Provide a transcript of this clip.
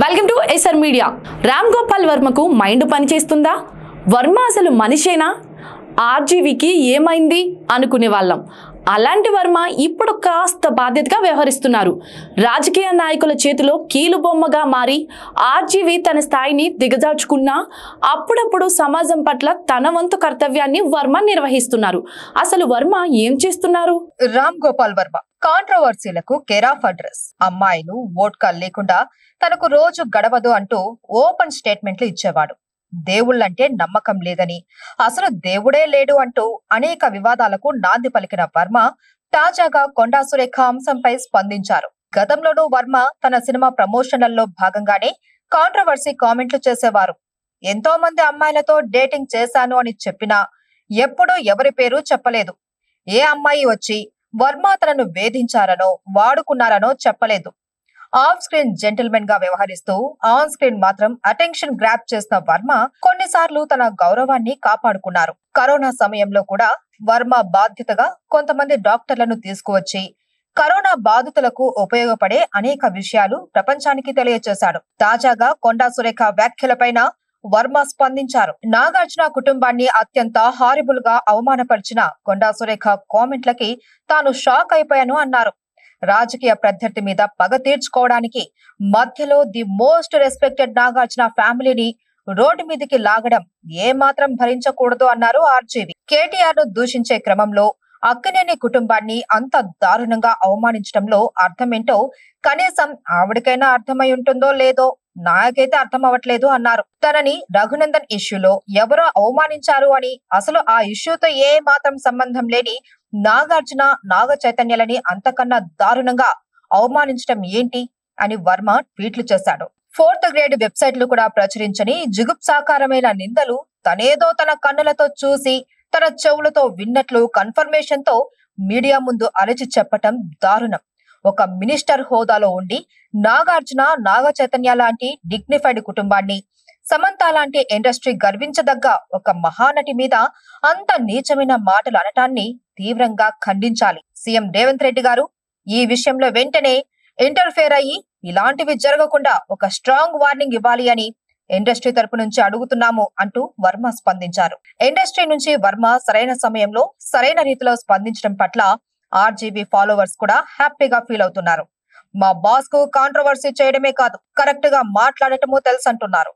Welcome to SR media. Ram Gopal వర్మకు mind పనిచేస్తుందా? వర్మ అసలు మనిషేనా? ఆర్జీవీకి ఏమైంది అనుకునే వాళ్ళం. అలాంటి వర్మ ఇప్పుడు కాస్త బాధ్యతగా వ్యవహరిస్తున్నారు. రాజకీయ నాయకుల చేతిలో కీలుబొమ్మగా మారి ఆర్జీవీ తన స్థాయిని దిగజార్చుకున్నా అప్పుడప్పుడు సమాజం పట్ల తన వంతు కర్తవ్యాన్ని వర్మ నిర్వహిస్తున్నారు. అసలు వర్మ ఏం చేస్తున్నారు? రామ్ గోపాల్ వర్మ కాంట్రవర్సీలకు కేరాఫ్ అడ్రస్. అమ్మాయిలు వోడ్కా లేకుండా తనకు రోజు గడవదు అంటూ ఓపెన్ స్టేట్మెంట్లు ఇచ్చేవాడు. దేవుళ్ళంటే నమ్మకం లేదని, అసలు దేవుడే లేడు అంటూ అనేక వివాదాలకు నాంది పలికిన వర్మ తాజాగా కొండా సురేఖ అంశంపై స్పందించారు. గతంలోనూ వర్మ తన సినిమా ప్రమోషన్లలో భాగంగానే కాంట్రవర్సీ కామెంట్లు చేసేవారు. ఎంతో మంది అమ్మాయిలతో డేటింగ్ చేశాను అని చెప్పినా ఎప్పుడూ ఎవరి పేరు చెప్పలేదు. ఏ అమ్మాయి వచ్చి వర్మ తనను వేధించారనో వాడుకున్నారనో చెప్పలేదు. ఆఫ్ స్క్రీన్ జెంటిల్మెన్ గా వ్యవహరిస్తూ ఆన్ స్క్రీన్ మాత్రం అటెన్షన్ గ్రాప్ చేసిన వర్మ కొన్నిసార్లు తన గౌరవాన్ని కాపాడుకున్నారు. కరోనా సమయంలో కూడా వర్మ బాధ్యతగా కొంతమంది డాక్టర్లను తీసుకువచ్చి కరోనా బాధితులకు ఉపయోగపడే అనేక విషయాలు ప్రపంచానికి తెలియజేశాడు. తాజాగా కొండా సురేఖ వ్యాఖ్యలపైన వర్మ స్పందించారు. నాగార్జున కుటుంబాన్ని అత్యంత హారిబుల్ గా అవమానపరిచిన కొండా సురేఖ కామెంట్లకి తాను షాక్ అయిపోయాను అన్నారు. రాజకీయ ప్రత్యర్థి మీద పగ తీర్చుకోవడానికి మధ్యలో ది మోస్ట్ రెస్పెక్టెడ్ నాగార్జున ఫ్యామిలీని రోడ్డు మీదకి లాగడం ఏమాత్రం భరించకూడదు అన్నారు ఆర్జీవీ. కేటీఆర్ ను దూషించే క్రమంలో అక్కినేని కుటుంబాన్ని అంత దారుణంగా అవమానించడంలో అర్థమేంటో కనీసం ఆవిడకైనా అర్థమై ఉంటుందో లేదో నాకైతే అర్థం అవ్వట్లేదు అన్నారు. తనని రఘునందన్ ఇష్యూలో ఎవరో అవమానించారు అని, అసలు ఆ ఇష్యూతో ఏ మాత్రం సంబంధం లేని నాగార్జున నాగ చైతన్యాలని అంతకన్నా దారుణంగా అవమానించడం ఏంటి అని వర్మ ట్వీట్లు చేశాడు. 4th గ్రేడ్ వెబ్సైట్లు కూడా ప్రచురించని జిగుప్సాకారమైన నిందలు తనేదో తన కన్నులతో చూసి తన చెవులతో విన్నట్లు కన్ఫర్మేషన్ తో మీడియా ముందు అరచి చెప్పటం దారుణం. ఒక మినిస్టర్ హోదాలో ఉండి నాగార్జున నాగ చైతన్య లాంటి డిగ్నిఫైడ్ కుటుంబాన్ని, సమంత లాంటి ఇండస్ట్రీ గర్వించదగ్గ ఒక మహానటి మీద అంత నీచమైన మాటలు అనటాన్ని తీవ్రంగా ఖండించాలి. సీఎం రేవంత్ రెడ్డి గారు ఈ విషయంలో వెంటనే ఇంటర్ఫేర్ అయ్యి ఇలాంటివి జరగకుండా ఒక స్ట్రాంగ్ వార్నింగ్ ఇవ్వాలి అని ఇండస్ట్రీ తరపు నుంచి అడుగుతున్నాము అంటూ వర్మ స్పందించారు. ఇండస్ట్రీ నుంచి వర్మ సరైన సమయంలో సరైన రీతిలో స్పందించడం పట్ల ఆర్జీవీ ఫాలోవర్స్ కూడా హ్యాపీగా ఫీల్ అవుతున్నారు. మా బాస్ కు కాంట్రవర్సీ చేయడమే కాదు, కరెక్ట్ గా మాట్లాడటమూ తెలుసంటున్నారు.